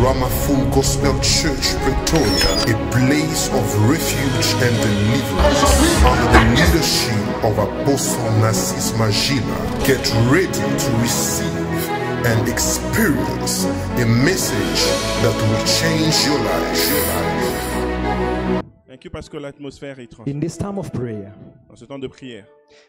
Rama Full Gospel Church, Pretoria, a place of refuge and deliverance under the leadership of Apostle Narcisse Magila. Get ready to receive and experience a message that will change your life. Thank you parce que l'atmosphère est tranquille. In this time of prayer, Dans ce temps de prière,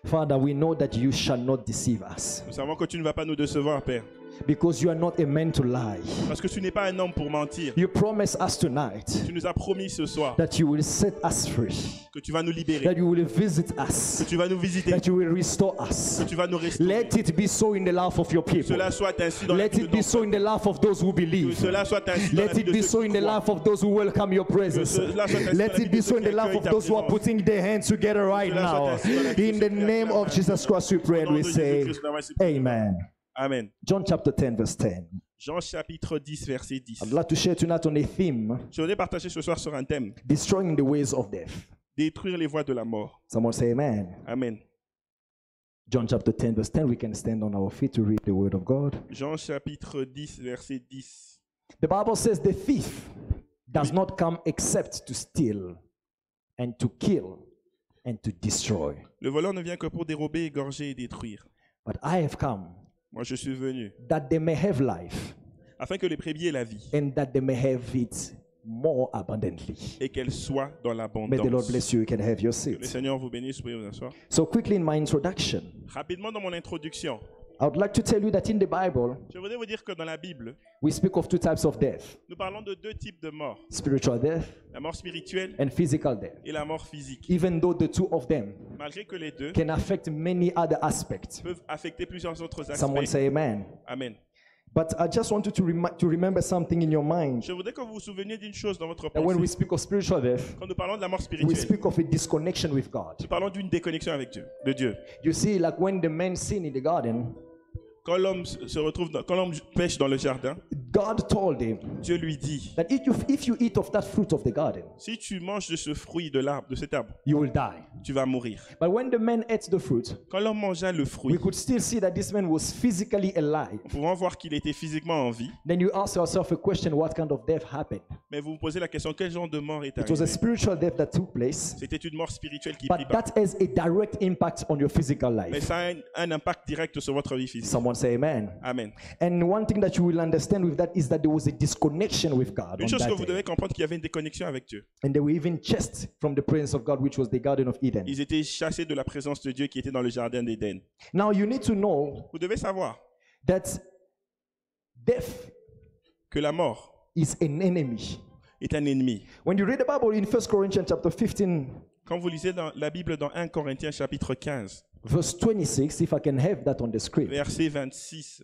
Father, we know that you shall not deceive us nous savons que tu ne vas pas nous décevoir, Père. because you are not a man to lie. Parce que tu n'es pas un homme pour mentir. You promise us tonight Tu nous as promis ce soir that you will set us free, que tu vas nous libérer, that you will visit que us, tu vas nous visiter, that you will restore us. que tu vas nous restaurer. Let it be so in the life of your Que people. cela soit ainsi dans la Let vie de it be ton so in the life of those who peuple. Que believe. cela soit ainsi dans la Let vie it de be ceux so qui in the croient. life of those who welcome your presence. cela soit ainsi dans Let la vie it de be ceux so in qui the life accueillent of ta those who are présence. putting their hands together right Cela soit now. ainsi dans la vie de In ceux the qui name acclament of ta Jesus Christ we pray Au and nom we de say, Jésus-Christ, nous avons prié. Amen. Amen. John chapter 10 verse 10. Jean chapitre 10, verset 10. I'd like to share tonight on a theme, Je voudrais partager ce soir sur un thème. destroying the ways of death. Détruire les voies de la mort. Someone say amen. Amen. John chapter 10 verse 10, we can stand on our feet to read the word of God. Jean chapitre 10, verset 10. The Bible says the thief does not come except to steal and to kill and to destroy. Le voleur ne vient que pour dérober, égorger et détruire. But I have come Moi, je suis venu that they may have life afin que les brebis aient la vie and that they may have it more abundantly. et qu'elles soient dans May the Lord l'abondance. bless you. You can have your Que le seat. Seigneur vous bénisse. Vous pouvez vous asseoir. So quickly in my introduction, Rapidement dans mon introduction, I would like to tell you that in the Bible, je voudrais vous dire que dans la Bible, we speak of two types of death: nous parlons de deux types de morts. spiritual death La mort spirituelle and physical death. et la mort physique. Even though the two of them Malgré que les deux can affect many other aspects. peuvent affecter plusieurs autres Someone aspects. say amen. Amen. But I just want you to remember something in your mind. Je voudrais que vous vous souveniez d'une chose dans votre That when we pensée. speak of spiritual death, Quand nous parlons de la mort we spirituelle, speak of a disconnection with God. nous parlons d'une déconnexion avec Dieu, de Dieu. You see, like when the man sinned in the garden, Quand l'homme se retrouve, quand l'homme pêche dans le jardin, God told him Dieu lui dit, that if you eat of that fruit of the garden, si tu manges de ce fruit de l'arbre, de cet arbre, you will die. tu vas mourir. But when the man ate the fruit, Quand l'homme mangea le we fruit, could still see that this man was physically alive. nous pouvons voir qu'il était physiquement en vie, Then you ask yourself a question: what kind of death happened? mais vous vous posez la question, quel genre de mort est It was a arrivé? spiritual death that took place, C'était une mort spirituelle qui prit but part. that has a direct impact on your physical Mais life. ça a un impact direct sur votre vie physique. Someone say amen. Amen. And one thing that you will understand with that is that there was a disconnection with God Une on chose que that vous day. devez comprendre, qu'il y avait une déconnexion avec Dieu. And they were even chased from the presence of God, which was the Garden of Eden. Ils étaient chassés de la présence de Dieu qui était dans le jardin d'Éden. Now you need to know Vous devez savoir that death que la mort is an enemy. est un ennemi. When you read the Bible in 1 Corinthians chapter 15, Quand vous lisez dans la Bible dans 1 Corinthiens chapitre 15, verse 26, if I can have that on the screen, verset 26,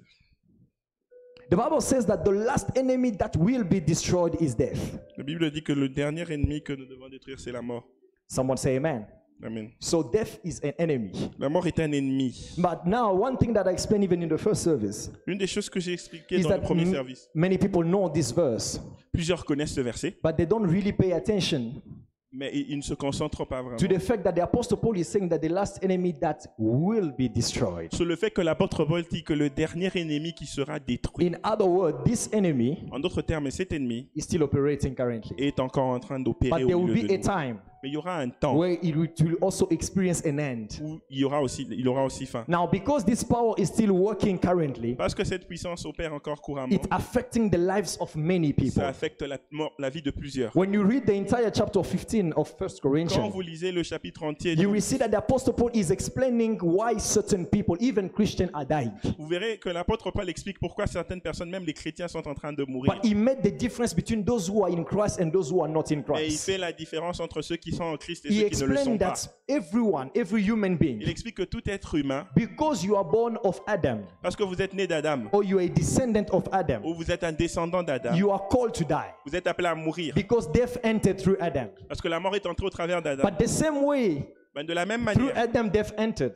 the Bible says that the last enemy that will be destroyed is death. la Bible dit que le dernier ennemi que nous devons détruire, c'est la mort. Someone say amen. Amen. So death is an enemy. La mort est un ennemi. But now, one thing that I explained even in the first service Une des choses que j'ai expliquées is dans le that premier service, many people know this verse, plusieurs connaissent ce verset, but they don't really pay attention mais ils ne se concentrent pas vraiment to the fact that the Apostle Paul is saying that the last enemy that will be destroyed. sur le fait que l'apôtre Paul dit que le dernier ennemi qui sera détruit, In other words, this enemy en d'autres termes, cet ennemi is still operating currently. est encore en train d'opérer But there au will milieu be de a nous. time Mais il y aura un temps where it will also experience an end. où il aura aussi faim. Now, because this power is still working currently, Parce que cette puissance opère encore couramment, it's affecting the lives of many people. ça affecte la vie de plusieurs. When you read the entire chapter 15 of 1 Quand Corinthians, vous lisez le chapitre entier, you will see that the Apostle Paul is explaining why certain people, even Christians, are dying. vous verrez que l'apôtre Paul explique pourquoi certaines personnes, même les chrétiens, sont en train de mourir. But he made the difference between those who are in Christ and those who are not in Et il Christ. fait la différence entre ceux qui sont en Christ et He ceux qui ne le sont explained pas. that everyone, every human Il being, explique que tout être humain, because you are born of Adam, parce que vous êtes né d'Adam, or you are a descendant of Adam, ou vous êtes un descendant d'Adam, you are called to die. vous êtes appelé à mourir. Because death entered through Adam. Parce que la mort est entrée au travers d'Adam. But the same way, Ben, de la même through manière, Adam death entered,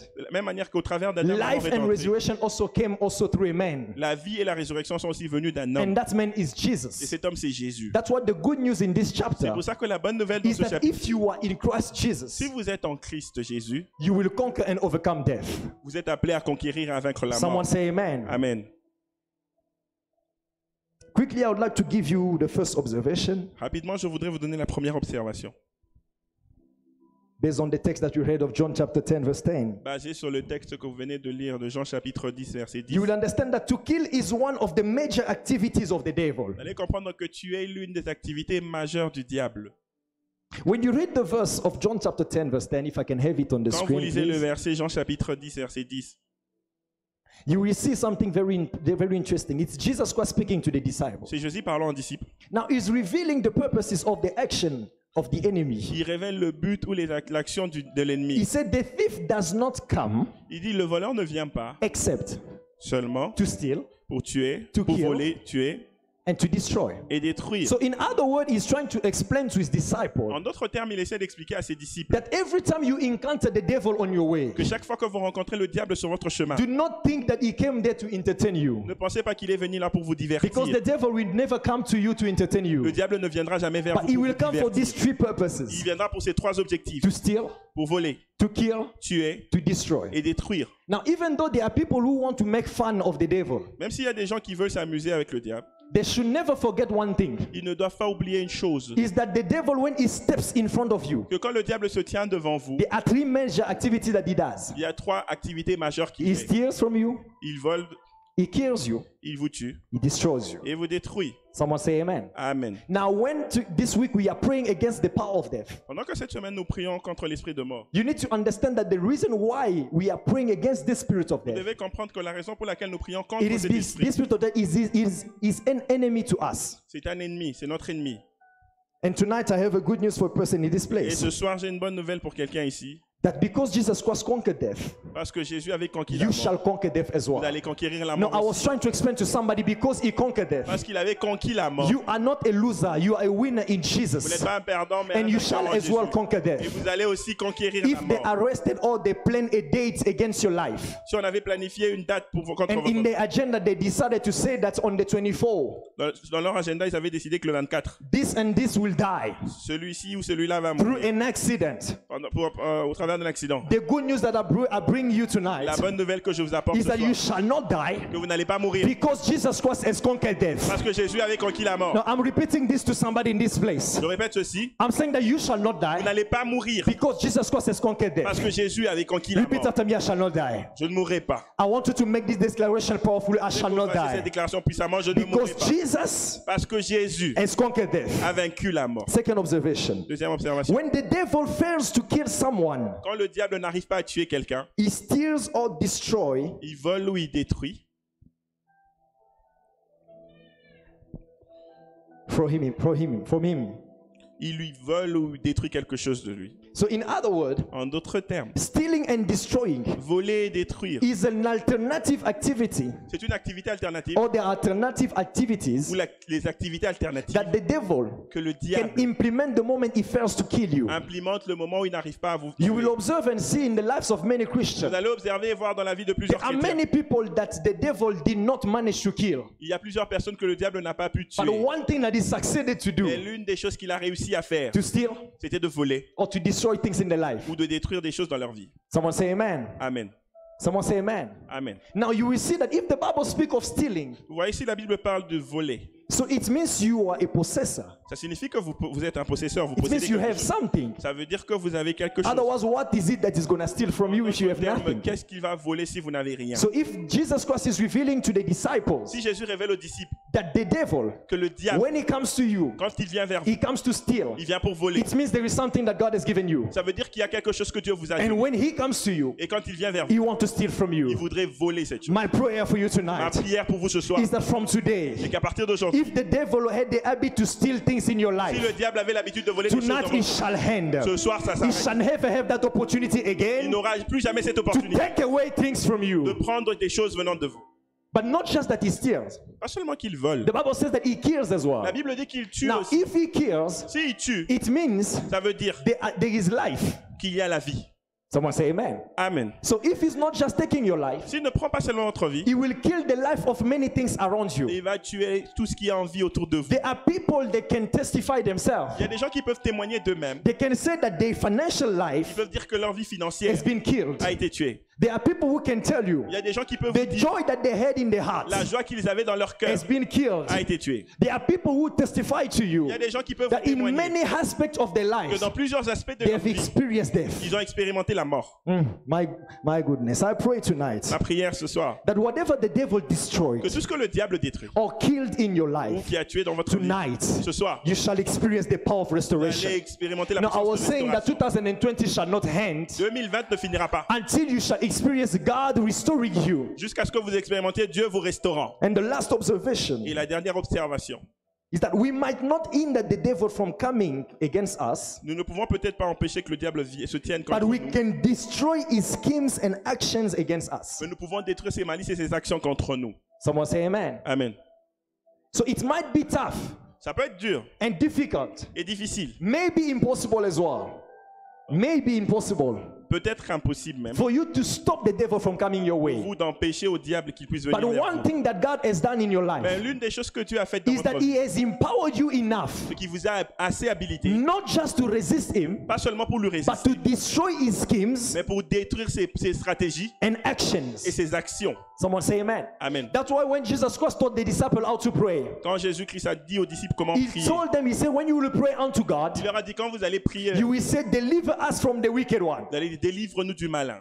qu'au travers d'Adam, la life mort est and entrée. resurrection also came also through a man. La vie et la résurrection sont aussi venues d'un And homme. that man is Et Jesus. cet homme, c'est Jésus. That's what the good news in this C'est chapter pour ça que la bonne nouvelle dans is ce that chapitre, if you are in Christ Jesus, si vous êtes en Christ Jésus, you will conquer and overcome death. vous êtes appelé à conquérir et à vaincre la Someone mort. say amen. Amen. quickly, I would like to give you the first observation Rapidement, je voudrais vous donner la première observation. based on the text that you read of John chapter 10, verse 10. Basé sur le texte que vous venez de lire de Jean chapitre 10, verset 10. You will understand that to kill is one of the major activities of the devil. Vous allez comprendre que tuer est l'une des activités majeures du diable. When you read the verse of John chapter 10, verse 10, if I can have it on the Quand vous screen, lisez le please, verset Jean chapitre 10, verset 10, you will see something very interesting. It's Jesus Christ speaking to the disciples. c'est Jésus parlant aux disciples. Now, he's revealing the purposes of the action of the enemy. Il révèle le but ou l'action de He l'ennemi. said, the thief does not come Il dit le voleur ne vient pas except seulement to steal pour tuer, To pour kill. voler, tuer and to destroy. et détruire. So, in other words, he's trying to explain to his disciples En d'autres termes, il essaie d'expliquer à ses disciples that every time you encounter the devil on your way, que chaque fois que vous rencontrez le diable sur votre chemin, do not think that he came there to entertain you. ne pensez pas qu'il est venu là pour vous divertir. Because the devil will never come to you to entertain Le you. diable ne viendra jamais vers But vous he pour will vous come for these divertir. three Il purposes: viendra pour ces trois objectifs. to steal, Pour voler, to kill, tuer to destroy. et détruire. Now, even though there are people who want to make fun of the devil, Même s'il y a des gens qui veulent s'amuser avec le diable, they should never forget one thing: ils ne doivent pas oublier une chose. is that the devil, when he steps in front of you, Que quand le diable se tient devant vous, there are three major activities that he does. il y a trois activités majeures qu'il He fait. steals from you, Il vole, he kills you, il vous tue he destroys you. et vous détruit. Someone say amen. Amen. Now, this week we are praying against the power of death, Pendant que cette semaine nous prions contre l'esprit de mort, you need to understand that the reason why we are praying against this spirit of vous death, devez comprendre que la raison pour laquelle nous prions contre it is cet this esprit, spirit of death is an enemy to us. c'est un ennemi, c'est notre ennemi. And tonight I have a good news for a person in this Et place, ce soir, j'ai une bonne nouvelle pour quelqu'un ici. that because Jesus Christ conquered death, Parce que Jésus avait conquis la you mort. shall conquer death as Vous well. allez conquérir la No, mort I was aussi. trying to explain to somebody, because he conquered death, Parce qu'il avait conquis la mort. you are not a loser, you are a winner in Vous n'êtes Jesus. pas un perdant, mais And un you vainqueur shall en as Jésus. well conquer Et death. vous allez aussi conquérir la If they mort. arrested or they planned a date against your life, Si on avait planifié une date contre and in votre... their agenda they decided to say that on the 24th, Dans leur agenda, ils avaient décidé que le 24, this and this will die celui-ci ou celui-là va through mourir an accident, au travers d'un accident. the good news that I bring you tonight La bonne nouvelle que je vous apporte is ce that you soir, shall not die, que vous n'allez pas mourir because Jesus Christ has conquered death. parce que Jésus avait conquis la mort. Now I'm repeating this to somebody in this place. Je répète ceci, I'm saying that you shall not vous die n'allez pas mourir because Jesus Christ has conquered parce death. que Jésus avait conquis la Repeat mort. after me: I shall not die. Je ne mourrai pas. I want you to make this declaration powerful: I shall Vous not fassiez cette die, déclaration puissamment, je ne mourrai because pas. Jesus Parce que Jésus has conquered death. a vaincu la mort. Second observation: Deuxième observation. when the devil fails to kill someone, Quand le diable n'arrive pas à tuer quelqu'un, he steals or destroys il vole ou il détruit from him. il lui vole ou détruit quelque chose de lui. So in other words, En d'autres termes, stealing and destroying voler et détruire, is an alternative activity, c'est une activité alternative or there are alternative activities ou les activités alternatives that the devil que le can diable implement the moment he fails to kill you. implémente le moment où il n'arrive pas à vous You will tuer. observe and see in the lives of many Vous Christians, allez observer et voir dans la vie de plusieurs there are chrétiens. many people that the devil did not manage to kill. Il y a plusieurs personnes que le diable n'a pas pu But tuer. one thing that he succeeded to Et do, l'une des choses qu'il a réussi à faire, to steal c'était de voler or to destroy things in their life. ou de détruire des choses dans leur vie. Someone say amen. Amen. Someone say amen. Amen. Now you will see that if the Bible speaks of stealing, Vous voyez ici, la Bible parle de voler. so it means you are a possessor. Ça signifie que vous êtes un possesseur, vous It possédez means you quelque have chose. something. Ça veut dire que vous avez quelque chose. Otherwise, what is it that is going to steal from you if you have En termes, nothing? qu'est-ce qu'il va voler si vous n'avez rien? So if Jesus Christ is revealing to the disciples Si Jésus révèle aux disciples that the devil, que le diable, when he comes to you, quand il vient vers vous, he comes to steal, il vient pour voler. it means there is something that God has given you. Ça veut dire qu'il y a quelque chose que Dieu vous a And donné. when he comes to you, Et quand il vient vers vous, he wants to steal from il you. voudrait voler cette chose. My prayer for you Ma tonight prière pour vous ce soir, is that from today, c'est qu'à partir d'aujourd'hui, if the devil had the habit to steal things in your si le life, diable avait l'habitude de voler des choses dans tonight votre he vie, shall hand. ce soir ça He s'arrête. shall never have that opportunity Il again n'aura plus jamais cette to opportunité take away things from de you. prendre des choses venant de vous. But not just that he steals. Pas seulement qu'il vole. The Bible says that he kills as well. La Bible dit qu'il tue Now, aussi. if he kills, S'il tue, it means ça veut dire there is life. qu'il y a la vie. Someone say amen. Amen. So if he's not just taking your life, S'il ne prend pas seulement votre vie, he will kill the life of many things around you. il va tuer tout ce qui est en vie autour de vous. There are people that can testify themselves. Il y a des gens qui peuvent témoigner d'eux-mêmes. They can say that their financial Ils life peuvent dire que leur vie financière has been killed. a été tuée. There are people who can tell you Il y a des gens qui peuvent vous the dire joy that they had in their heart la joie qu'ils avaient dans leur cœur has been killed. a été tuée. There are people who testify to you Il y a des gens qui peuvent vous that in témoigner many aspects of their que lives dans plusieurs aspects de they leur have vie, experienced death. ils ont expérimenté la mort. My goodness, I pray tonight Ma prière ce soir, that whatever the devil que destroyed tout ce que le diable détruit or killed in your ou life qui a tué dans votre vie, tonight, ce soir, you shall experience the power of vous allez restoration. expérimenter la Now, I was puissance de saying that restauration. 2020 shall not end 2020 ne finira pas until you shall experience God restoring you. jusqu'à ce que vous expérimentiez Dieu vous restaurant. And the last observation Et la dernière observation, is that we might not hinder the devil from coming against us, nous ne pouvons peut-être pas empêcher que le diable se tienne but contre we nous, can destroy his schemes and actions against us. mais nous pouvons détruire ses malices et ses actions contre nous. Someone say amen. Amen. So it might be tough Ça peut être dur and difficult, et difficile, maybe impossible as well. Maybe impossible peut-être impossible même, for you to stop the devil from coming your way. vous d'empêcher au diable qu'il puisse venir But vers one vous. thing that God has done in your Mais life l'une des choses que Dieu a faites dans is votre that vie, he has empowered you enough ce qui vous a assez habilité, not just to resist him, pas seulement pour lui but résister, to destroy his schemes mais pour détruire ses stratégies and et actions. ses actions. Someone say amen. Amen. That's why when Jesus Christ taught the disciples how to pray, Quand Jésus-Christ a dit aux disciples comment he prier, told them, he said, when you will pray unto God, il leur a dit quand vous allez prier, you will say, deliver us from the wicked one. vous allez dire délivre-nous du malin.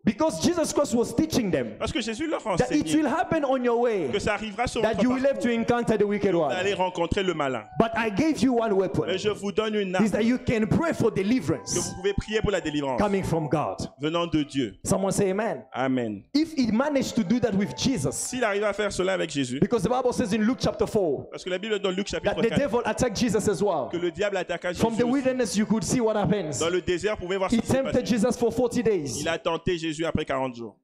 Because Jesus Christ was teaching them Parce que Jésus leur that it enseignait will happen on your way, que ça arrivera sur votre that you will have parcours. to encounter the wicked Vous one. allez rencontrer le malin. But I gave you one weapon, Mais je vous donne une arme is that you can pray for que deliverance vous pouvez prier pour la délivrance coming from God. venant de Dieu. Someone say amen. Amen. If he managed to do that with Jesus, S'il arrive à faire cela avec Jésus, because the Bible says in Luke chapter 4 parce que la Bible dans Luc that chapitre the 4, devil attacked Jesus as well. que le diable attaqua Jésus From the aussi. wilderness, you could see what happens. Dans le désert, vous pouvez voir ce He qui s'est tempted passé. Jesus for 40 days. Il a tenté Jésus après 40 jours.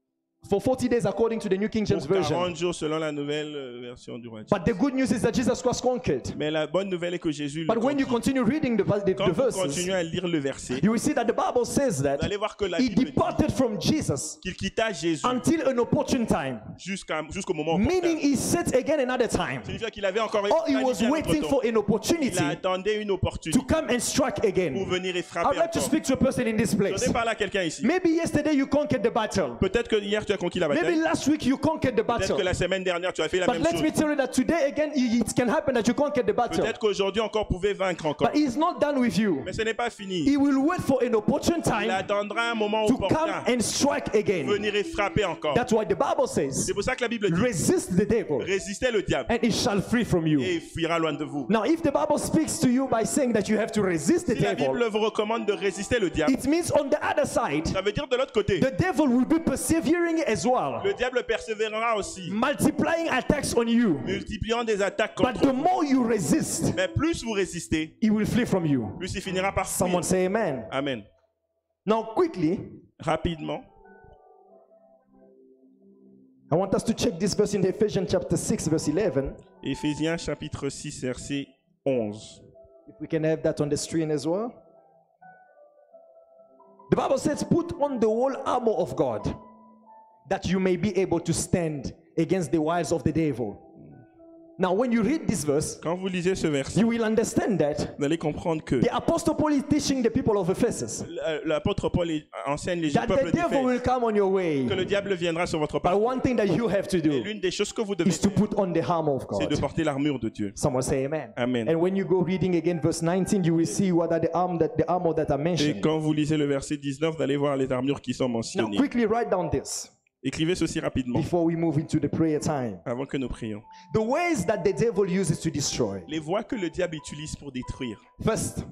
For 40 days, according to the New King James Pour Version. 40 jours selon la nouvelle version du roi. But the good news is that Jesus Christ conquered. Mais la bonne nouvelle est que Jésus le But when you conquit. continue reading the Quand vous verses, continuez à lire le verset, you will see that the Bible says that vous allez voir que la he Bible dit departed from Jesus qu'il quitta Jésus until an opportune time, jusqu'au moment meaning opportun. he set again another time. C'est-à-dire qu'il avait encore Or he was planifié un waiting autre for temps. an opportunity Il attendait une to opportunité come and strike pour again. venir et I'd frapper like to encore. speak to a person in this Je place. vais parler à quelqu'un ici. Maybe yesterday you conquered the battle. Peut-être que hier tu as conquis la Maybe bataille. last week you conquered the Peut-être battle. que la semaine dernière tu as fait la But même let chose. me tell you that today again it can happen that you conquered the battle. Peut-être qu'aujourd'hui encore vous pouvez vaincre encore. But he's not done with you. Mais ce n'est pas He fini. will wait for an opportune Il time attendra un moment to come opportun and strike pour again. venir et frapper encore. That's why the Bible says, C'est pour ça que la Bible dit resist the devil résistez le diable and he shall flee from et you. il fuira loin de vous. Now, if the Bible speaks to you by saying that you have to resist the Si la Bible devil, vous recommande de résister le diable, it means on the other side, ça veut dire de l'autre côté, the devil will be persevering as well, le diable persévérera aussi, multiplying attacks on you. multipliant des attaques But contre the vous. more you resist, Mais plus vous résistez, he will flee from you. plus il finira par fuir. Someone say amen. Amen. Now, quickly, Rapidement, I want us to check this verse in Ephesians chapter 6, verse 11. Éphésiens chapitre 6, verset 11. If we can have that on the screen as well. The Bible says, put on the whole armor of God, that you may be able to stand against the wiles of the devil. Now, when you read this verse, Quand vous lisez ce verset, you will understand that vous allez comprendre que the Apostle Paul is teaching the people of Ephesus l'apôtre Paul enseigne les that peuples the devil will d'Éphèse come on your way. que le diable viendra sur votre But parcours. one thing that you have to Et do l'une des choses que vous devez is to faire, put on the armor of c'est de God. porter l'armure de Dieu. Someone say amen. Amen. And when you go reading again verse 19, you will see what are the armor that I Et mentioned. quand vous lisez le verset 19, vous allez voir les armures qui sont Now, mentionnées. quickly write down this Écrivez ceci rapidement before we move into the prayer time. avant que nous prions. The ways that the devil uses to destroy. Les voies que le diable utilise pour détruire. First,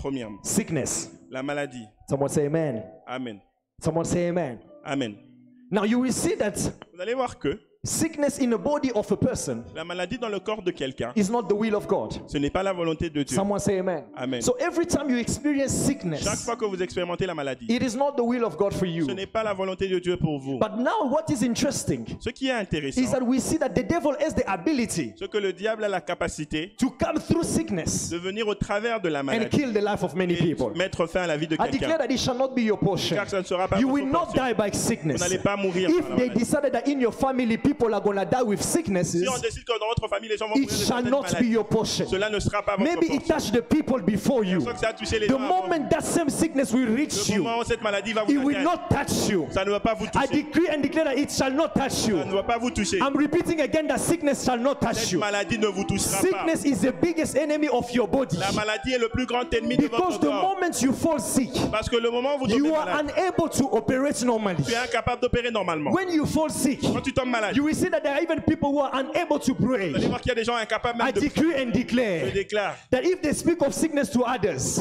Premièrement, sickness. la maladie. Someone say amen. Amen. Someone say amen. Amen. Now you will see that Vous allez voir que sickness in the body of a person la maladie dans le corps de quelqu'un, is not the will of God. ce n'est pas la volonté de Dieu. Someone say amen. Amen. So every time you experience Chaque sickness, fois que vous expérimentez la maladie, it is not the will of God for you. ce n'est pas la volonté de Dieu pour vous. But now what is interesting Ce qui est intéressant, is that we see that the devil has the ability c'est que le diable a la capacité to come through sickness de venir au travers de la and maladie kill the life of many et people. mettre fin à la vie de I declare quelqu'un. that it shall not be your portion. Car ça ne sera pas You votre will not portion. die by Vous sickness. n'allez pas mourir par If la they maladie. decided that in your family people are going to die with sicknesses, Si on décide que dans votre famille, les gens vont mourir it de shall certaines not be maladies, your portion. cela ne sera pas votre Maybe it portion. touched the people before you. Soit que ça a touché les The gens avant moment that same sickness will reach vous. Le you, moment où cette maladie va vous it will atteindre, not touch you. ça ne va pas vous I toucher. decree and declare that it shall not touch you. Ça ne va pas vous toucher. I'm repeating again that sickness shall not touch Cette you. maladie ne vous touchera pas. Sickness is the biggest enemy of your body. La maladie est le plus grand ennemi de Because votre the corps. moment you fall sick, Parce que le moment où vous tombez you are malade, unable to operate normally. tu es incapable d'opérer normalement. When you fall sick, Quand tu tombes malade, you will see that there are even people who are unable to pray. vous allez voir qu'il y a des gens incapables I même de decree and Je declare déclare. that if they speak of sickness to others,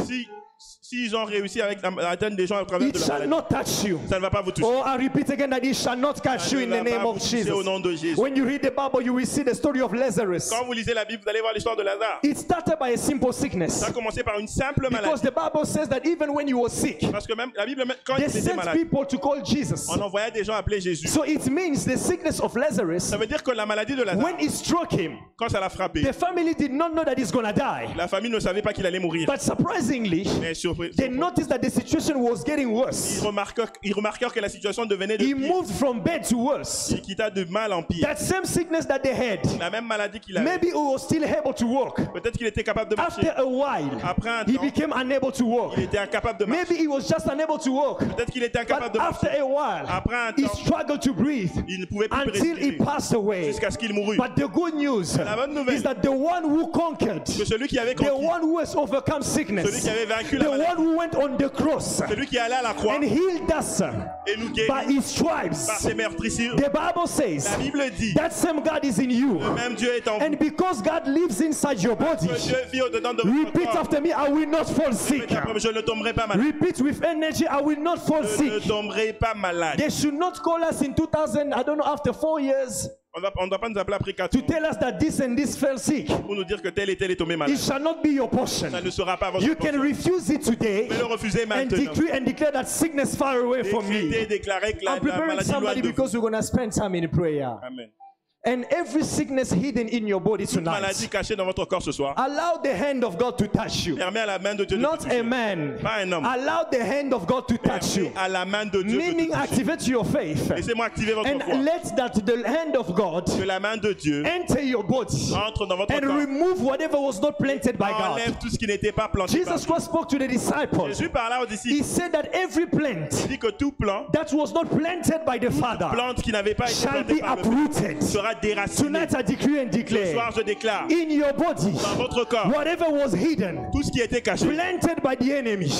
S'ils ont réussi avec à atteindre des gens à travers it de la shall maladie, not touch you. ça ne va pas vous toucher. Oh, I repeat again that it shall not catch you Ça in ne the va name pas of vous toucher au nom de Jesus. Jésus. When you read the Bible, you will see the story of Lazarus. Quand vous lisez la Bible, vous allez voir l'histoire de Lazare. It started by a simple sickness. Ça a commencé par une simple Because maladie. the Bible says that even when you were sick, Parce que même la Bible, quand il they était sent malade, people to call Jesus. on envoyait des gens appeler Jésus. So it means the sickness of Lazarus, Ça veut dire que la maladie de Lazare, when it struck him, quand ça l'a frappé, the family did not know that he's going to die. la famille ne savait pas qu'il allait mourir. But surprisingly, Mais surpris, they noticed that the situation was getting worse. ils remarquèrent que la situation devenait de He pire. moved from bad to worse. Il quitta de mal en pire. That same sickness that they had, La même maladie qu'il avait. maybe he was still able to walk. Peut-être qu'il était capable de marcher. After a while, Après un he temps, became unable to walk. il était incapable de marcher. Maybe he was just unable to walk. Peut-être qu'il était incapable But de after marcher. a while, Après un he temps, struggled to breathe il ne pouvait plus until he respirer passed away. jusqu'à ce qu'il mourût. But the good news La bonne nouvelle, is that the one who conquered, que celui qui avait the conquis, one who has overcome celui sickness, qui avait vaincu the la maladie, one who went on the cross celui qui allait à la croix and healed us et nous by guérit his stripes. par ses meurtrissures. The Bible says La Bible dit, that same God is in you. le même Dieu est en vous. And because God lives inside your body, Que Dieu vit au-dedans de votre repeat corps. after me, I will not fall sick. Je ne tomberai pas malade. Repeat with energy, I will not fall Je ne sick. tomberai pas malade. They should not call us in 2000, I don't know, after 4 years, On ne doit pas nous appeler après 4 to ans tell us that this and this fell sick. pour nous dire que tel et tel est tombé malade. It shall not be your portion. Ça ne sera pas votre You can portion. refuse it today Vous pouvez le refuser and maintenant. decree and declare that sickness far away from Décréter, me. déclarer que la I'm preparing maladie loin somebody de vous. because we're going to spend time in prayer. Amen. And every sickness hidden in your body Toute maladie tonight, cachée dans votre corps ce soir, allow the hand of God to touch you. permet à la main de Dieu de Not te a toucher. man. Pas un homme. Allow the hand of God to touch you. Permet à la main de Dieu de Meaning te toucher. activate your faith. Laissez-moi activer votre foi. And let that the hand of God Que la main de Dieu enter your body entre dans votre and corps. remove whatever was not planted by God. Enlève tout ce qui n'était pas planté par Jesus Dieu. Christ spoke to the disciples. Jésus parla aux He disciples. said that every plant Il dit que tout plant, that was not planted by the Father plante qui n'avait pas été shall plantée be par le Père, uprooted. sera déracinée. Tonight I decree and Ce soir, declare je déclare, in your body, dans votre corps, whatever was hidden, tout ce qui était caché planted by the enemy,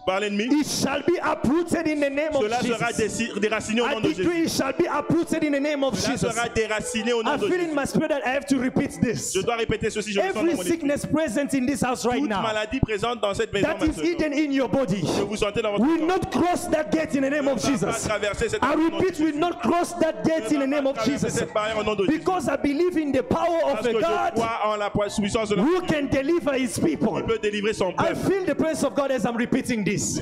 par l'ennemi, it shall be uprooted in the name of cela sera Jesus. déraciné au I nom de decree Jésus. it shall be uprooted in the name of Cela Jesus. sera déraciné au I nom de feel in Jésus. my spirit that I have to repeat this. Je dois répéter ceci, je le sens dans Every mon esprit. sickness present in this house right Toute now maladie présente dans cette maison that is maintenant, hidden in your body que vous sentez dans votre will corps, not cross that gate in the name of ne va pas Jesus. traverser cette I barrière au nom de repeat, will Jésus. not cross that gate in the Ne va name pas of traverser Jesus. cette barrière au nom de Jésus. Because I believe in the power of Parce a que je God crois en la puissance de who can deliver his people. Il peut délivrer son I peuple. feel the presence of God as I'm repeating this.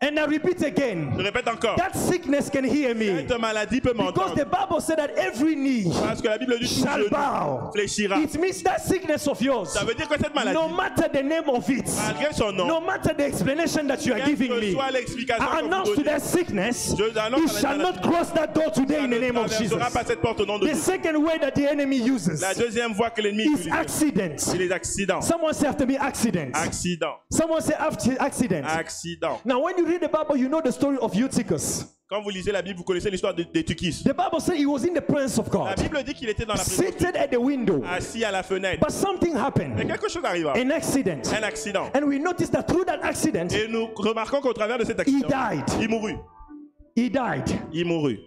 And I repeat again, Je répète encore, that sickness can hear me. cette maladie peut Because the m'entendre. Bible said that every knee Parce que la Bible dit tout shall genou bow. fléchira. It means that sickness of yours, Ça veut dire que cette maladie, no matter the name of it, malgré son nom, no matter the explanation that you are quelle giving que me, soit l'explication I que vous announce to donnez, that sickness, je annonce it à la shall not maladie, cross that door today in the name ne of Jesus. traversera pas cette porte au nom de The Jésus. second way that the enemy uses La deuxième voie que l'ennemi is utilise, accidents. c'est les accidents. Someone say after me, accidents. Accident. Someone say after accidents. Accident. Now, when you read the Bible, you know the story of Eutychus. Quand vous lisez la Bible, vous connaissez l'histoire d'Eutychus. The Bible says he was in the presence of La God, Bible dit qu'il était dans la présence, seated at the window. assis à la fenêtre. But something Mais happened, quelque chose arriva. an accident. Un accident. And we noticed that through that accident, Et nous remarquons qu'au travers de cet he accident, died. il mourut. He died. Il mourut.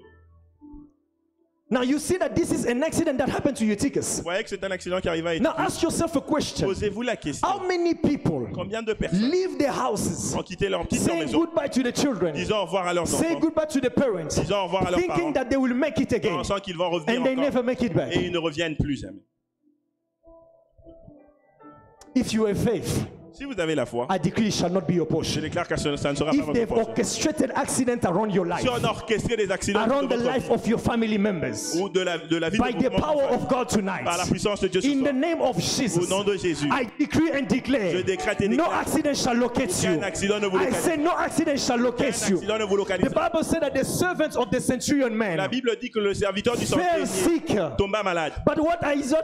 Now you see that this is an accident that happened to Eutychus. Vous voyez que c'est un accident qui arriva. Now ask yourself a question. Posez-vous la question. How many people Combien de personnes leave their houses, ont quitté leur petite saying maison, goodbye to the children, disant au revoir à leurs say enfants, goodbye to the parents, disant au revoir à leurs thinking parents, that they will make it again, pensant qu'ils vont revenir and they encore, never make it back? et ils ne reviennent plus jamais. If you have faith, Si vous avez la foi, I decree it shall not be your je portion. déclare que ça ne sera pas If votre they've portion. orchestrated accident around your life, Si on a orchestré des accidents around de the votre life vie, of your family members, ou de la vie by de the votre power famille, of God tonight, par la puissance de Dieu ce in the soir, name of au Jesus, nom de Jésus, I decree and je declare, décrète et no déclare accident shall locate qu'un you. accident ne vous I localise. say no accident shall Qu'un locate you. accident ne vous The localise. Bible said that the servants of the centurion La man Bible dit que le serviteur du fell centenier sick. tomba malade. But what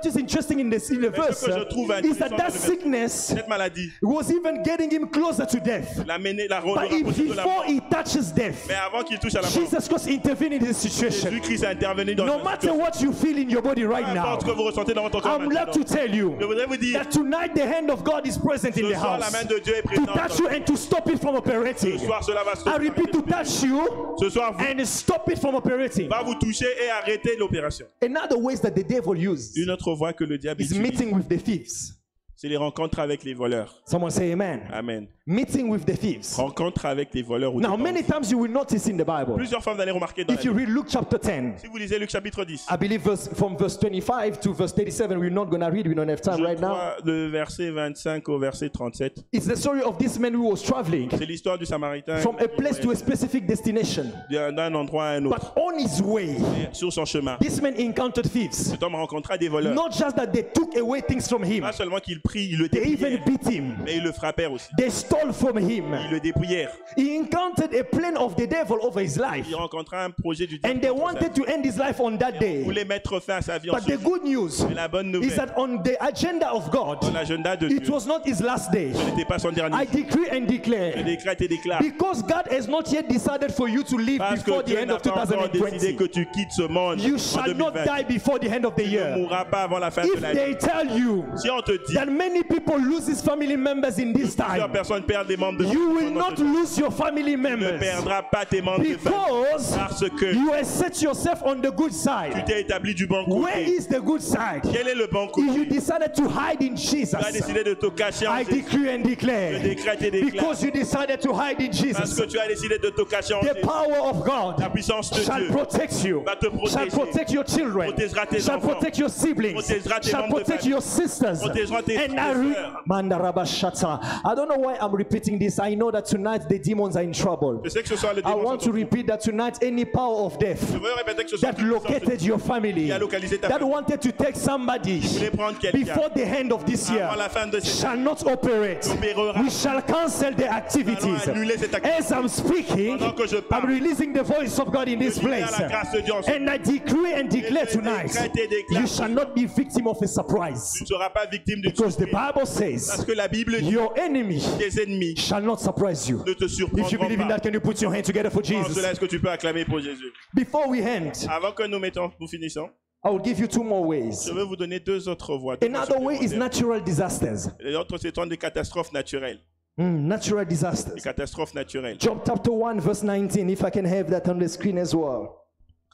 is interesting in the Mais verse ce que je trouve is that intéressant that dans le verset, sickness cette maladie was even getting him closer to death. l'a mené, la But rapproché de la before mort. he touches death, Mais avant qu'il touche à la mort, Jesus Christ intervened in this situation. Jésus-Christ a intervenu dans No cette matter situation. what you feel in your body right Peu now, importe ce que vous ressentez dans votre corps I'm glad to maintenant, tell you je voudrais vous dire, that tonight the hand of God is present in ce the soir la house main de Dieu est to présente. touch you and to stop it from operating. Ce soir cela va se I repeat, to touch you Ce soir and stop it from operating. va vous toucher et arrêter l'opération. Another ways that the devil uses Une autre voie que le diable is utilise, meeting with the thieves. c'est les rencontres avec les voleurs. Someone say amen. Amen. Meeting with the thieves. Rencontres avec les voleurs ou Now, des many bandits. times you will notice in the Bible, Plusieurs fois vous allez remarquer dans la if you Bible. read Luke chapter 10, Si vous lisez Luc chapitre 10, I believe from verse 25 to verse 37, we're not going to read, we don't have time je right now. crois le verset 25 au verset 37, It's the story of this man who was traveling c'est l'histoire du Samaritain from a place to a specific destination. d'un endroit à un autre. But on his way, Et sur son chemin, this man encountered thieves. cet homme rencontra des voleurs. Not just that they took away things from him, Pas seulement qu'ils prient, ils le they even dépouillèrent, beat him. mais ils le frappèrent aussi. They stole from him. Ils le dépouillèrent. He encountered a plan of the devil over his life. Il rencontra un projet du And diable. they contre sa wanted vie. to end his life on that Il day. voulait mettre fin à sa vie en But ce the jour. good news Mais la bonne is nouvelle, that on the agenda of God, dans l'agenda de it Dieu, was not his last day. ce n'était pas son dernier I jour. decree and Je declare, décrète et déclare. because God has not yet decided for you to live Parce before que the Dieu end n'a of pas encore décidé 2020. que tu quittes ce monde You en shall not 2020. die before the end of the Tu ne year. mourras pas avant la fin de If l'année. they tell you Si on te dit that many people lose his family members in this plusieurs time, personnes perdent des membres de you will pendant not ce temps, lose your family tu ne members perdras pas tes membres de famille. because Parce que you have set yourself on the good tu side. t'es établi du bon Where côté. is the good side? Quel est le bon You côté? decided to hide in Jesus. Tu as décidé de te cacher en I Jésus. decree and Je declare, décrète et déclare. because you decided to hide in Parce Jesus, que tu as décidé de te cacher en the Jésus. power of La God puissance de shall Dieu protect you, va te protéger. shall protect your children, Protégera tes shall enfants. protect your siblings, Protégera tes shall membres de protect famille. your sisters. Protégera tes And frères et sœurs. Mandarabashata. I don't know why I'm repeating this. I know that tonight the demons are in trouble. Je sais que ce soir les I démons want to sont en repeat that tonight any power of death Je veux répéter que ce soir that located your family, qui a localisé ta that famille, wanted to take somebody voulait prendre quelqu'un before the end of this year, avant la fin de cette shall not operate. Opérera. We shall cancel the activities. Allons annuler cette activité. As I'm speaking, Pendant que je I'm parle, releasing the voice of God in this je libère place. la grâce de Dieu en ce And I decree and declare je tonight, décrète et déclare you shall not be victim of a surprise. Tu ne seras pas victime d'une Because the surprise. Bible Parce says, que la Bible dit your enemy tes ennemis shall not surprise you. ne te If you surprendront believe in pas. that, can you put your hand together for En Jesus? cela, est-ce que tu peux acclamer pour Jésus? Before we end, Avant que nous finissons, I will give you two more ways. je veux vous donner deux autres voies. deux voies Another way is supplémentaires. natural disasters. L'autre, c'est des catastrophes naturelles. Natural Des disasters. catastrophes naturelles. Job chapter 1, verse 19, if I can have that on the screen as well.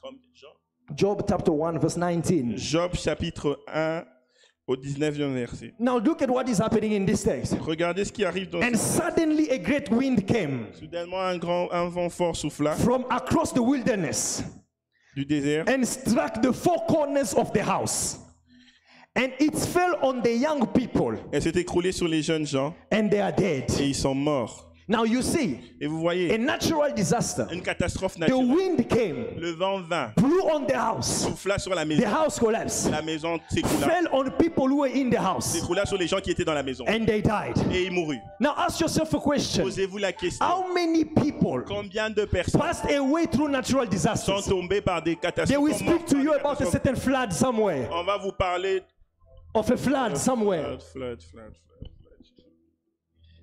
Comme Job chapter 1, verse 19. Job chapitre 1 au 19e verset. Now look at what is happening in this text. Regardez ce qui arrive dans And suddenly a great wind came Soudainement, un vent fort souffla from across the wilderness du désert and struck the four corners of the house. And it fell on the young people, et s'est écroulé sur les jeunes gens and they are dead. et ils sont morts. Now you see, Et vous a voyez, natural disaster. une catastrophe The naturelle. wind came, Le vent vint, blew on the house. souffla sur la The maison. house collapsed. La maison s'écroula. Fell on people who were in the house, S'écroula sur les gens qui étaient dans la maison. and they died. Et ils moururent. Now ask yourself a question. Posez-vous la question. How many people Combien de personnes passed away through natural sont disasters? tombées par des catastrophes? They will sont speak mortes to par you des about a catastrophes? certain flood somewhere. On va vous parler Of a flood somewhere. flood.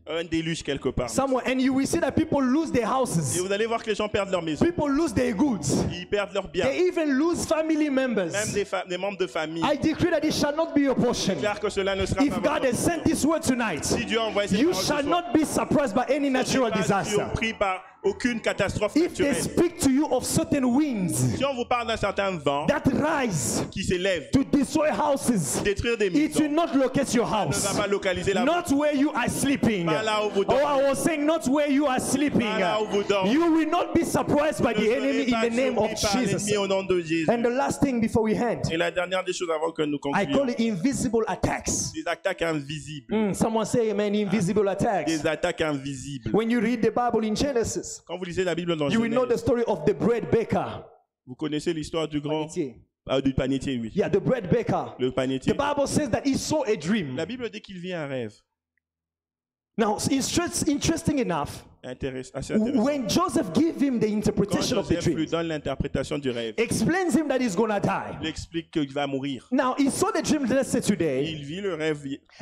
Un déluge quelque part. Somewhere. And you will see that people lose their Et houses. vous allez voir que les gens perdent leur maison. People lose their goods. Ils perdent leurs biens. They even lose family members. Même des membres de famille. I decree that it shall not be your portion. Clair que cela ne sera If pas God votre has sent this word tonight, Si Dieu a envoyé cette you parole ce shall soir, not be surprised by any natural pas disaster. surpris par Aucune catastrophe If they naturelle. speak to you of certain winds Si on vous parle d'un certain vent that rise qui s'élève, to destroy houses, détruire des it will maisons, not locate your ne va house. pas localiser la Not where you are sleeping. Pas là où vous Oh, dormez. I was saying not where you are sleeping. Pas là où vous dormez. You will not be surprised by Ne the serez enemy in pas the name of surpris par Jesus. l'ennemi au nom de Jésus. And the last thing before we end, Et la dernière des choses avant que nous I call concluions, it invisible attacks. des attaques invisibles. Someone say amen, invisible attacks. Des attaques invisibles. When you read the Bible in Genesis, Quand vous lisez la Bible dans you will know the Genèse, story of the bread baker. vous connaissez l'histoire du grand... Yeah, du panetier, oui. the bread baker. Le panetier. The Bible says that he saw a dream. La Bible dit qu'il vit un rêve. Now, it's interesting enough. Assez intéressant. When Joseph gave him the Quand interpretation of the Joseph lui dream, donne l'interprétation du rêve, explains him that he's gonna die. il explique qu'il va mourir. Now he saw the dream, let's say today, Il vit le rêve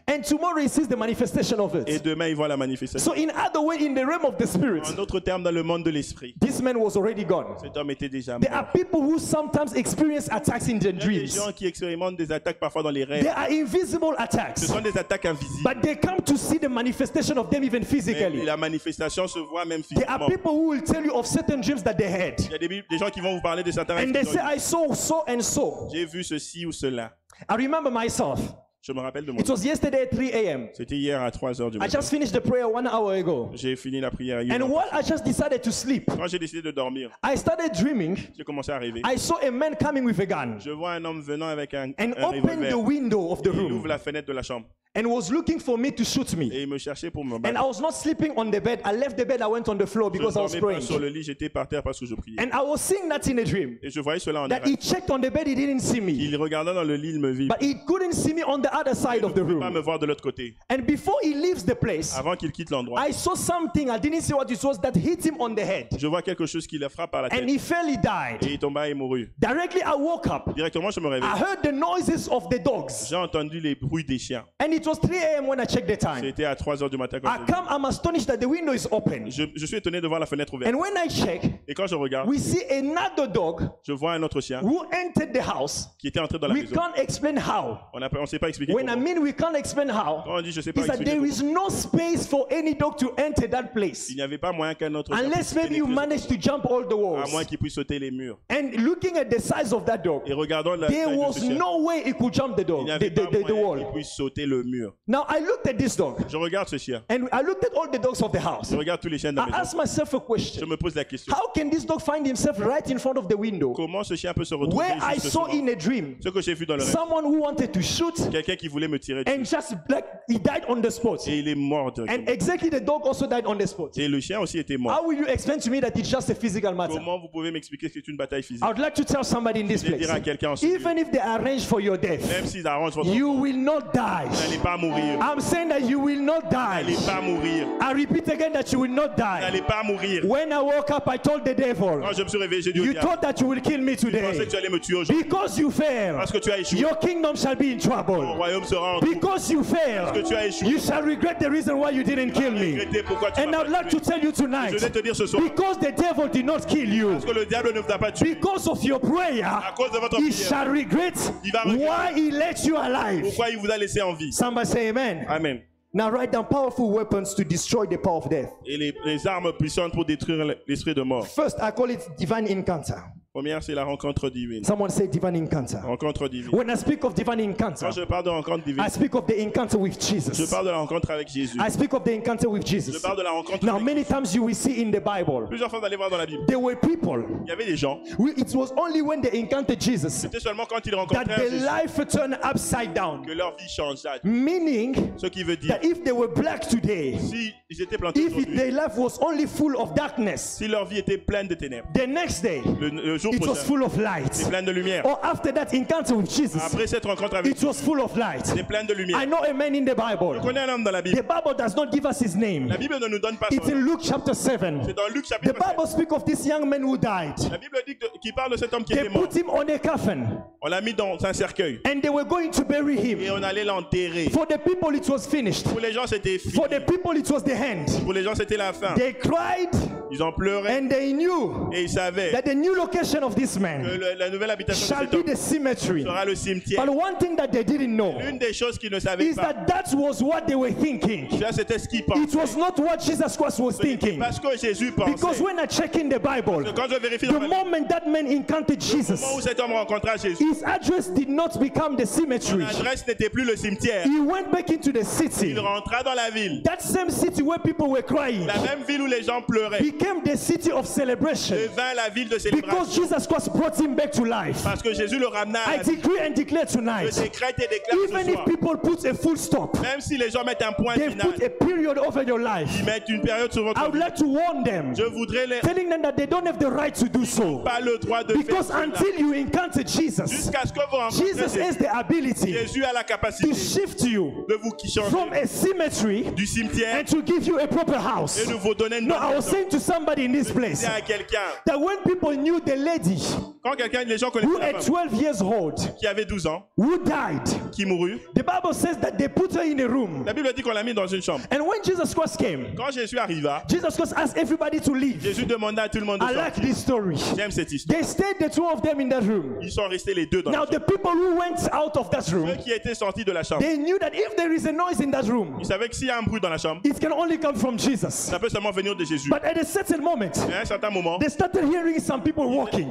and tomorrow he sees the manifestation of et it. demain il voit la manifestation. So in other way, in the realm of the spirit, En d'autres termes, dans le monde de l'esprit, this man was already gone. cet homme était déjà There are mort. people who sometimes experience attacks in their Il y a des dreams. gens qui expérimentent des attaques parfois dans les rêves. They are invisible Ce attacks, sont des attaques invisibles. but they come to see the manifestation of them even Mais physically. la manifestation se voit même There are physiquement. people who will tell you of certain dreams that they had, Il y a des gens qui vont vous parler de certains rêves. and they qu'ils say, ont eu. I saw so and so. J'ai vu ceci ou cela. I remember myself. Je me rappelle de moi. It was yesterday at 3 a.m. C'était hier à 3h du I matin. just finished the prayer 1 hour ago. J'ai fini la prière hier. And while I just decided to sleep, Quand j'ai décidé de dormir, I started dreaming. j'ai commencé à rêver. I saw a man coming with a gun Je vois un homme venant avec un and opened revolver. the window of the Il room ouvre la fenêtre de la chambre and was looking for me to shoot me. et il me cherchait pour me And battre. I was not sleeping on the bed. I left the bed. I went on the floor Je because I was dormais pas praying. sur le lit, j'étais par terre parce que je priais. And I was seeing that in a dream. Et je voyais cela en That he rêve. checked on the bed. He didn't see me. Il regardait dans le lit, il me vit. But he couldn't see me on the other side of the Il ne pouvait pas me room. voir de l'autre côté. And before he leaves the place, Avant qu'il quitte l'endroit, I saw something. I didn't see what it was that hit him on the head. je vois quelque chose qui le frappe par la tête. And he fell. He Et died. il tomba et mourut. Directly, I woke up. Directement, je me réveille. I heard the noises of the dogs. J'ai entendu les bruits des chiens. And it was 3 a.m. when I checked the time. C'était à 3h du matin quand I come, I'm astonished that the window is open. je suis étonné de voir la fenêtre ouverte. And when I check, Et quand je regarde, we see another dog je vois un autre chien who entered the house. qui était entré dans la We maison. can't explain how. On ne sait pas expliquer When I comment. mean we can't explain how, Quand on dit je sais pas is that expliquer there comment. is no space for any dog to enter that place. Il n'y avait pas moyen qu'un autre chien Unless puisse maybe you pénétrer manage to jump all the à walls. moins qu'il puisse sauter les murs. And looking at the size of that dog, Et regardons la there taille de was ce chien. no way he could jump the Il dog, n'y avait pas the moyen wall. qu'il puisse sauter le mur. Now I looked at this dog Je regarde ce chien. and I looked at all the dogs of the house. Je regarde tous les chiens de la I maison. asked myself a Je question. me pose la question. How can this dog find himself right in front of the window? Comment ce chien peut se retrouver Where I juste saw devant? in a dream Ce que j'ai vu dans le rêve. someone who wanted to shoot Quelqu'un qui voulait me tirer dessus. and just like he died on the spot. Et il est mort And directement. exactly the dog also died on the spot. Et le chien aussi était mort. How will you explain to me that it's just a physical matter? Comment vous pouvez m'expliquer que c'est une bataille physique? I would like to tell somebody in this Je vais place, dire à quelqu'un en ce even if they arrange for your death, Même s'ils arrangent votre you will not die. vous n'allez pas mourir. I'm saying that you will not Vous die. n'allez pas mourir. I repeat again that you will not Vous die. n'allez pas mourir. When I woke up, I told the devil, Quand je me suis réveillé, j'ai dit au you diable, thought that you will kill me je pensais today. que tu allais me tuer aujourd'hui. Because you failed, Parce que tu as échoué. your kingdom shall be in Ton trouble. royaume sera en trouble. Because you Parce que failed, tu as échoué. you shall regret the reason why you didn't kill me. Regretter pourquoi tu And m'as I'd pas like to tué. tell you Je tonight, vais te dire ce soir, because the devil did not kill you, parce que le diable ne vous a pas tué. because of your prayer, À cause de votre he prière, shall regret Il va regretter. why he let you alive. pourquoi il vous a laissé en vie. Somebody say amen. Amen. Now write down powerful weapons to destroy the power of death. Et les armes puissantes pour détruire l'esprit de mort. First, I call it divine encounter. Première, c'est la rencontre divine. Someone say divine encounter. Rencontre divine. When I speak of divine encounter, Quand je parle de rencontre divine, I speak of the encounter with je Jesus. parle de la rencontre avec Jésus. I speak of the encounter with Je Jesus. parle de la rencontre Now, avec many times you will see in the Bible, Plusieurs fois, vous allez voir dans la Bible, there were people. il y avait des gens, It was only when they encountered Jesus c'était seulement quand ils that rencontraient their Jésus life turned upside down. que leur vie changea. Meaning Ce qui veut dire, that if they were black today, si ils étaient plantés if aujourd'hui, their life was only full of darkness, si leur vie était pleine de ténèbres, the next day le jour it was prochain, full of light. c'est plein de lumière. Or after that encounter with Jesus, Après cette rencontre avec it was full of light. c'est plein de lumière. I know a man in the Je Bible. connais un homme dans la The Bible. Bible does not give us his name. La Bible ne nous donne pas son It's in nom. Luke chapter 7. C'est dans Luc The chapitre 7. Bible speaks of this young man who died. La Bible dit qu'il parle de cet homme qui They était mort. put him on a coffin On l'a mis dans un cercueil and they were going to bury et him. on allait l'enterrer. For the people, it was finished. Pour les gens, c'était fini. For the people, it was the end. Pour les gens, c'était la fin. They cried, Ils ont pleuré And they knew et ils savaient that the new location of this que man la nouvelle habitation shall de be cet the homme cemetery. sera le cimetière. But one thing that they didn't know L'une des choses qu'ils ne savaient is pas, that that was what they were thinking. ça c'était ce qu'ils It pensaient. was not what Jesus Christ was thinking. Parce que Jésus Because pensait. when I check in the Bible, Quand je vérifie the dans la Bible, moment that man encountered au Jesus, moment où cet homme rencontra Jésus, his address did not become the cemetery. l'adresse n'était plus le cimetière. He went back into the city. Il rentra dans la ville. That same city where people were crying La même ville où les gens pleuraient became the city of celebration devint la ville de because célébration. Jesus Christ brought him back to life. Parce que Jésus le ramena à I la vie. decree and declare Je tonight, décrète et déclare ce even if soir. people put a full stop, Même si les gens mettent un point they final, put a period over your life, ils mettent une période sur votre I would vie. like to warn them, Je voudrais les telling them that they don't have the right to do so. pas le droit de faire Because cela. until you encounter Jesus, Jusqu'à ce que vous rencontrez Jesus has Jésus. the ability Jésus a la to capacité shift you de vous qui change from a cemetery du cimetière and to give you a proper house. et de vous donner une No, bonne I was maison. saying to somebody in this place Dire à quelqu'un, that when people knew the lady quand les gens who connaissaient la at femme 12 years old qui avait 12 ans, who died, qui mourut, the Bible says that they put her in a room. la Bible dit qu'on l'a mis dans une chambre. And when Jesus Christ came, Quand Jésus arriva, Jesus Christ asked everybody to leave. Jésus demanda à tout le monde de I like sortir. this story. J'aime cette histoire. They stayed, the two of them, in that room. Ils sont restés les deux dans la Now, chambre. the people who went out of that room, Ceux qui étaient sortis de la chambre, they knew that if there is a noise in that room, ils savaient que s'il y a un bruit dans la chambre, it can only come from Jesus. ça peut seulement venir de Jésus. But at a certain moment, Et à un certain moment, they started hearing some people walking.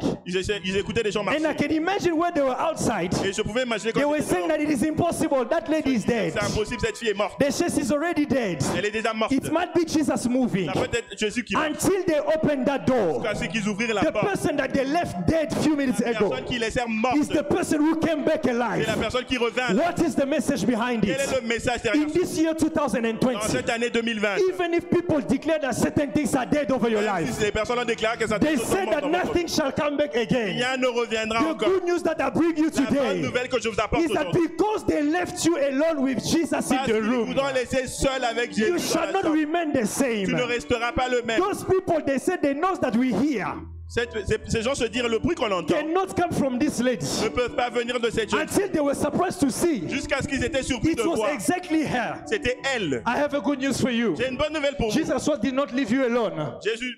ils écoutaient des gens marcher. And I can imagine when they were outside, Et je pouvais imaginer they quand were ils étaient saying dehors, that it is impossible. That lady is dead. c'est impossible, cette fille est morte. They say she's already dead. Elle est déjà morte. It might be Jesus moving. Ça peut être Jésus qui marche. Until they opened that door, Jusqu'à ce qu'ils ouvrirent la the porte. person that they left dead few minutes La ago personne qui laissèrent morte, is the person who came back c'est la alive. personne qui revint. What is the message behind Quel est it? le message derrière In ça? this year Dans 2020, cette année 2020, even if people declare that certain things are dead over your même life, si les personnes ont déclaré que ça they totalement say that dans votre vie, nothing shall come back again. rien ne reviendra The encore. good news that I bring you La bonne today nouvelle que je vous apporte is that aujourd'hui, because they left you alone with Jesus in parce the qu'ils room, vous ont laissé seul avec Jésus you dans shall la not chambre, remain the same. tu ne resteras pas le même. Those people, they said they know that we hear Ces gens se dirent le bruit qu'on entend cannot come from this lady ne peuvent pas venir de cette jeune until they were surprised to see jusqu'à ce qu'ils étaient surpris it de was voir. exactly her. C'était elle. I have a good news for you. J'ai une bonne nouvelle pour vous. Jesus Christ did not leave you alone. Jésus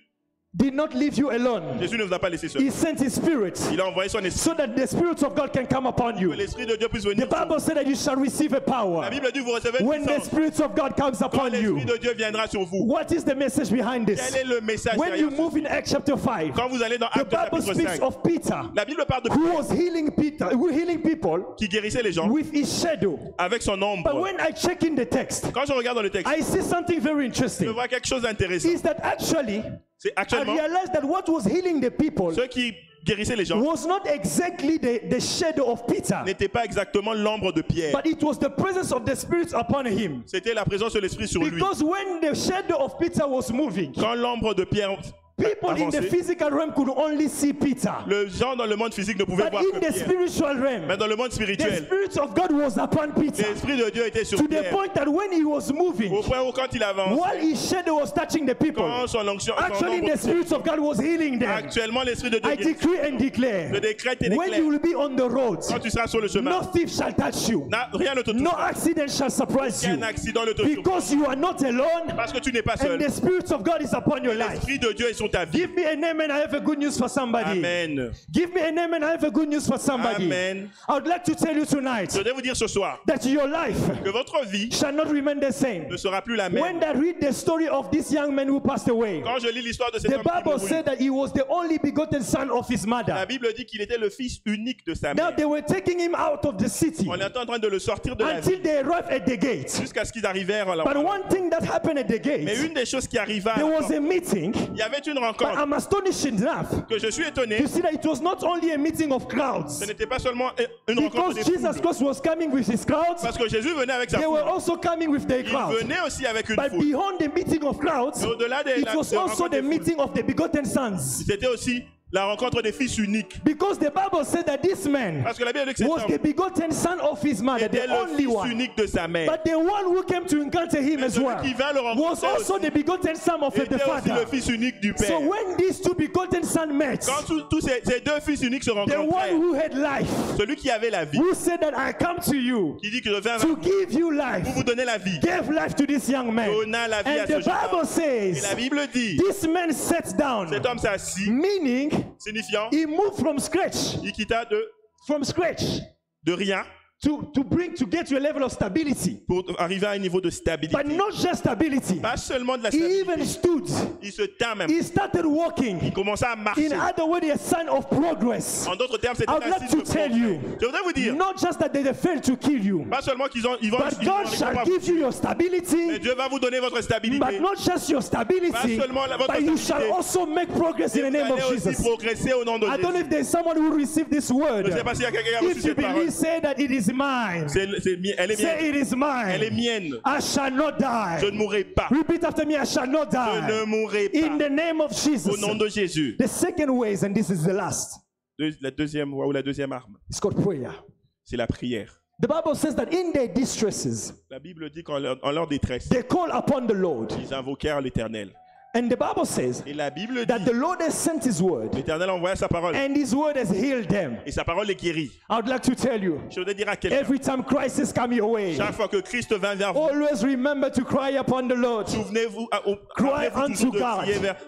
Did not leave you alone. ne vous a pas laissé seul. He sent his spirit Il a envoyé son esprit. so that the spirit of God can come upon you. Que l'esprit de Dieu puisse The venir sur vous. Bible said that you shall receive a La power Bible dit vous recevez une when the puissance spirit of God comes quand upon l'esprit you. de Dieu viendra sur vous. What is the message behind Quel this? est le message When you derrière move in Acts chapter 5, Quand vous allez dans the Actes Bible chapitre speaks 5, of Peter la Bible parle de who was healing people qui guérissait les gens with his shadow. avec son But ombre. when I check in the text, Quand je regarde dans le texte, I see something very je interesting. vois quelque chose d'intéressant. Is that actually C'est I actuellement realized that what was healing the people ceux qui guérissaient les gens was not exactly the shadow of Peter, n'étaient pas exactement l'ombre de Pierre. but it was the presence of the Spirit upon him. C'était la présence de l'esprit sur lui. Because when the shadow of Peter was moving, Quand l'ombre de Pierre people in the avançait, physical realm could only see Peter. les gens dans le monde physique ne pouvaient But voir in que the Pierre. spiritual realm, Mais dans le monde the spirituel, Spirit of God was upon Peter. l'esprit de Dieu était sur To the Pierre. point that when he was moving, Au point où quand il avance, while his shadow was touching the people, quand son onction, son actually ombre- the Spirit of God was healing them. actuellement l'esprit de Dieu I guérit. decree and declare, Je décrète et when you déclare, will be on the road, quand tu seras sur le chemin, no thief shall touch you. rien ne te No touchera. accident shall surprise you. Aucun accident ne te touchera. Because you are not alone Parce que tu n'es pas and seul. the Spirit of God is upon your life. L'esprit de Dieu est sur ta vie. Give me an amen. I have a good news for somebody. Amen. Give me an amen. I have a good news for somebody. Amen. I would like to tell you tonight Je voudrais vous dire ce soir that your life que votre vie shall not remain the same. ne sera plus la When même. I read the story of this young man who passed away, Quand je lis l'histoire de cet the homme qui Bible mourut, said that he was the only begotten son of his la mother. Bible dit qu'il était le fils unique de sa Now mère. they were taking him out of the city On est en train de le sortir de la ville until they arrived at the gate. jusqu'à ce qu'ils arrivèrent à la But one thing that happened at the Mais gate, une des choses qui arriva, there was a meeting, il y avait une but rencontre I'm astonished enough que je suis étonné. to see that it was not only a meeting of crowds. Ce n'était pas seulement une rencontre Because des Jesus foules. Christ was coming with his crowds, Parce que Jésus venait avec sa they foule. were also coming with their Il crowds. venait aussi avec une But foule. beyond the meeting of crowds, Mais au-delà des it was also rencontres the des foules, meeting of the begotten sons. c'était aussi La rencontre des fils uniques. Because the Bible said that this man Parce que la Bible dit que cet was the homme begotten son of his mother, était the le only fils one. unique de sa mère. But the one who came to encounter him Mais as celui well qui vint le was rencontrer also aussi the begotten son of the était aussi le father. fils unique du Père. So when these two begotten sons met, Quand tous ces deux fils uniques se the one rencontrèrent, who had life, celui qui avait la vie, who said that I come to you qui dit que je viens to pour give you life, vous donner la vie, gave life to this young man. donna la vie And à the ce jeune Bible homme. Et says la Bible dit, this man sat down, cet homme s'assit, meaning signifiant, he moved from scratch, il quitta de rien to get to a level of stability. pour arriver à un niveau de stabilité. But not just stability. Pas seulement de la He even stabilité, stood. il se tint même. He started walking. Il commença à marcher. In other words, a sign of progress. En d'autres termes, c'était I would un like signe to de tell progrès. you, Je voudrais vous dire, not just that they failed to kill you, pas seulement qu'ils vont but ils God vont shall pas give you your mais stability, Dieu va vous donner votre stabilité. but not just your stability, Pas seulement votre but you shall stabilité. also make progress in Et the vous name of allez aussi Jesus. progresser au nom de I don't know Jésus. if there's someone who received this word. Je ne sais pas s'il y a quelqu'un qui a reçu If you cette parole. believe, say that it is mine. Elle est Say mienne. it is Elle est mine. mienne. I shall not Je die. ne mourrai pas. Repeat after me, I shall not Je ne die. mourrai In pas. the name of Au Jesus. nom de Jésus. The second way is, and this is the last, La deuxième voie ou la deuxième arme, it's called prayer. c'est la prière. The Bible says that in their distresses, La Bible dit qu'en leur détresse, they call upon the Lord. ils invoquèrent l'Éternel. And the Bible says Et la Bible that the dit, Lord has sent his word, l'Éternel envoya sa parole. and his word has healed them. Et sa parole les guérit. I would like to tell you, Je voudrais dire à quelqu'un, every time crisis come your way, chaque fois que Christ vint vers vous, always remember to cry upon the Lord. souvenez-vous, Cry rappelez-vous unto toujours de God.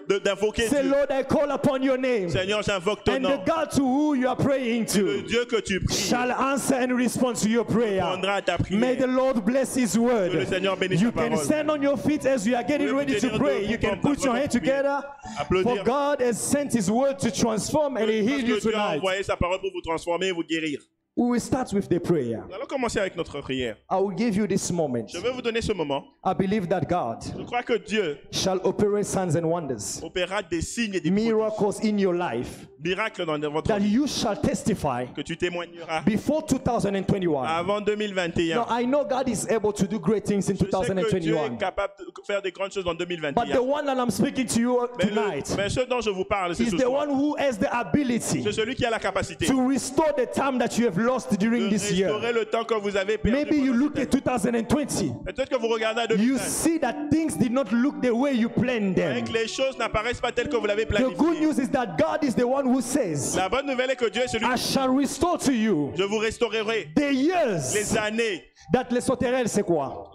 prier d'invoquer Say, Dieu. Lord, I call upon your name. Seigneur, j'invoque ton And the nom. God to who you are praying Le to Dieu que tu pries shall answer and respond to your prayer. répondra à ta May the prière. Lord bless his word. Que le Seigneur bénisse You sa can parole. stand on your feet as you are getting Vous pouvez ready vous to tenir pray. debout You can comme put your pendant hands que vous priez. together. Applaudir. For God has sent his word to transform and heal Parce you que Dieu a tonight. envoyé sa parole pour vous transformer et vous guérir. We will start with the prayer. Nous allons commencer avec notre prière. I will give you this moment. Je vais vous donner ce moment. I believe that God Je crois que Dieu shall operate signs and wonders, opérera des signes et des prodiges, miracles in your life, miracles dans votre that vie, you shall testify que tu témoigneras before 2021. avant 2021. Now, I know God is able to do great things in Je sais que Dieu est 2021. capable de faire des grandes choses en But the 2021. one that I'm speaking to you Mais, tonight mais ce dont je vous parle, c'est is ce the soir. one who has the ability C'est celui qui a la capacité to restore the time that you have lost de during this year. restaurer le temps que vous avez perdu. Maybe you pendant look cette at année. 2020. Peut-être que vous regardez à You 2020 see that things did not look the way you planned et them. que les choses n'apparaissent pas telles que vous l'avez The good planifié. news is that God is the one who says, La bonne nouvelle est que Dieu est celui I shall restore to you je vous restaurerai the years les années that les sauterelles, c'est quoi?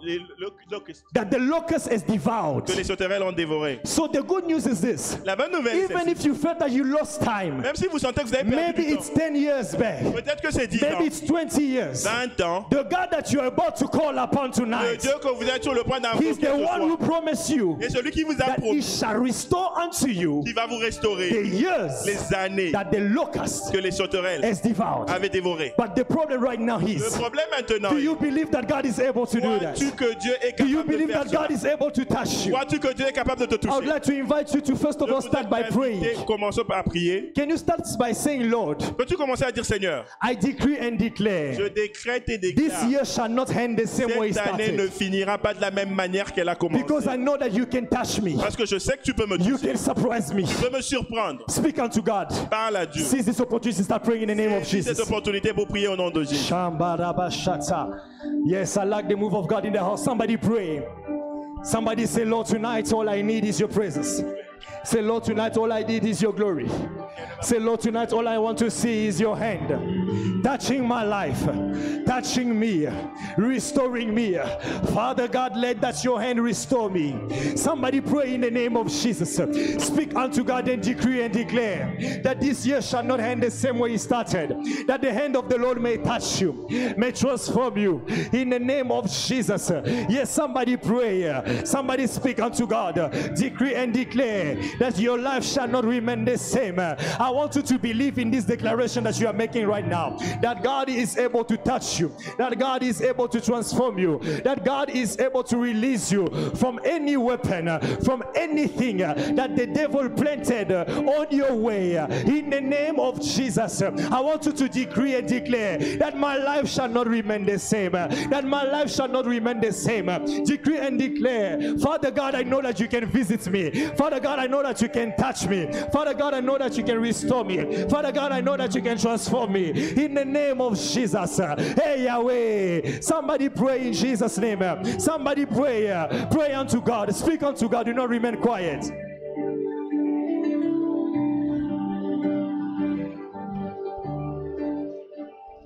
That the locust has devoured. que les sauterelles ont dévoré. So the good news is this. La bonne nouvelle, c'est Even if you felt that you lost time, même si vous sentez que vous avez perdu maybe du it's temps, 10 years back, peut-être que c'est 10 ans, maybe it's 20 years. 20 ans, The God that you are about to call upon le tonight, Dieu que vous êtes sur le point He's d'invoquer the ce one who soir, promised you et celui qui vous a that He promis, shall restore unto you qui va vous restaurer the years les années that the locust que les sauterelles has devoured. avaient dévorées. But the problem right now Le is, problème maintenant, do you believe that God is able to do that? crois-tu que Dieu est Do you capable de believe faire that cela? God is able to touch you? Crois-tu que Dieu est capable de te I would toucher? like to invite you to first of all start by praying. Commençons par prier. Can you start by saying, Lord, Peux-tu commencer à dire, Seigneur, I decree and je declare, décrète et this déclare, year shall not end the same way it cette année ne started. finira pas de la même manière qu'elle a commencé. Because I know that you can touch me. Parce que je sais que tu peux me You toucher, can surprise me. tu peux me surprendre. Speak unto God. Parle à Dieu. Seize this opportunity, start praying in the name of Saisis cette Jesus. opportunité pour prier au nom de Jésus. Shambarabashata. Yes, I like the move of God in the house. Somebody pray. Somebody say, Lord, tonight all I need is your presence. Say, Lord, tonight all I need is your glory. Say, Lord, tonight all I want to see is your hand touching my life, touching me, restoring me. Father God, let that your hand restore me. Somebody pray in the name of Jesus. Speak unto God and decree and declare that this year shall not end the same way it started. That the hand of the Lord may touch you, may transform you in the name of Jesus. Yes, somebody pray. Somebody speak unto God. Decree and declare that your life shall not remain the same. I want you to believe in this declaration that you are making right now. That God is able to touch you. That God is able to transform you. That God is able to release you from any weapon, from anything that the devil planted on your way. In the name of Jesus, I want you to decree and declare that my life shall not remain the same. That my life shall not remain the same. Decree and declare, Father God, I know that you can visit me. Father God, I know that you can touch me. Father God, I know that you can restore restore me. Father God, I know that you can transform me. In the name of Jesus. Hey, Yahweh. Somebody pray in Jesus' name. Somebody pray. Pray unto God. Speak unto God. Do not remain quiet.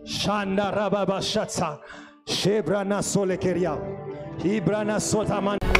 Shanda Rababa Shatsa. Shebrana Solekeria. Ibrana Sotaman.